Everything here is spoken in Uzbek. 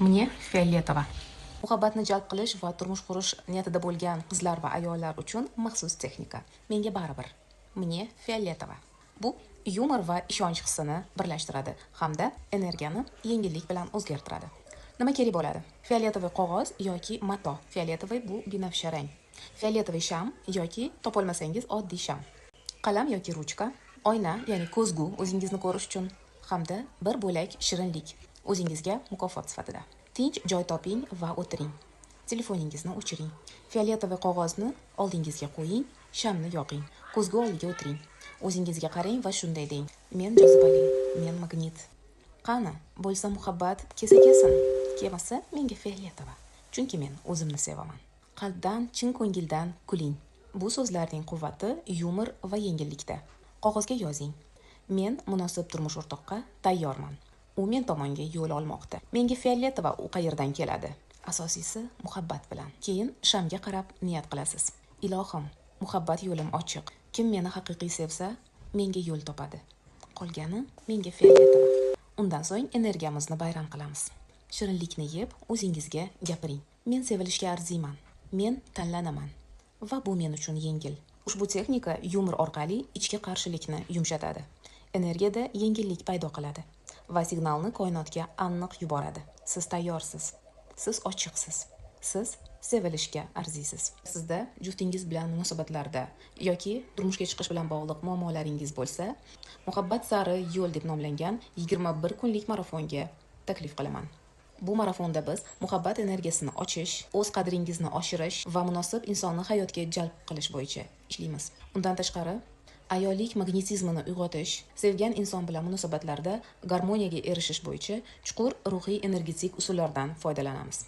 Мне Fioletova. Muhabbatni jalb qilish va turmush qurish niyatida bo'lgan qizlar va ayollar uchun maxsus texnika. Menga baribir. Мне Fioletova. Bu yumor va ishonch hissini birlashtiradi hamda energiyani yengillik bilan o'zgartiradi. Nima kerak bo'ladi? Fioletovoy qog'oz yoki mato. Fioletovoy bu binafsha rang. Fioletovoy sham yoki topolmasangiz oddiy sham. Qalam yoki ruchka, oyna, ya'ni ko'zgu o'zingizni ko'rish uchun hamda bir bo'lak shirinlik o'zingizga mukofot sifatida. Tinch joy toping va o'tiring. Telefoningizni o'chiring. Fioletovoy qog'ozni oldingizga qo'ying, shamni yoqing. Ko'zgu oldiga o'tiring. O'zingizga qarang va shunday deng: men jozibali, men magnit. Qani, bo'lsa muhabbat kelsin. Kelmasa menga Fioletova. Chunki men o'zimni sevaman. Qalbdan, chin ko'ngildan kuling. Bu so'zlarning quvvati yumor va yengillikda. Qog'ozga yozing: men munosib turmush o'rtoqqa tayyorman. U men tomonga yo'l olmoqda. Menga Fioletova u qayerdan keladi? Asosiysi muhabbat bilan. Keyin shamga qarab niyat qilasiz. Ilohim, muhabbat yo'lim ochiq. Kim meni haqiqiy sevsa, menga yo'l topadi. Qolgani menga Fioletova. Undan so'ng energiyamizni bayram qilamiz. Shirinlikni yeb, o'zingizga gapiring: men sevilishga arziyman. Men tanlanaman va bu men uchun yengil. Ushbu texnika yumor orqali ichki qarshilikni yumshatadi. Energiyada yengillik paydo qiladi va signalni koinotga aniq yuboradi. Siz tayyorsiz. Siz ochiqsiz. Siz sevilishga arziysiz. Sizda juftingiz bilan munosabatlarda yoki turmushga chiqish bilan bog'liq muammolaringiz bo'lsa, muhabbat sari yo'l deb nomlangan 21 kunlik marafonga taklif qilaman. Bu marafonda biz muhabbat energiyasini ochish, o'z qadringizni oshirish va munosib insonni hayotga jalb qilish bo'yicha ishlaymiz. Undan tashqari, ayollik magnetizmini uyg'otish, sevgan inson bilan munosabatlarda garmoniyaga erishish bo'yicha chuqur ruhiy energetik usullardan foydalanamiz.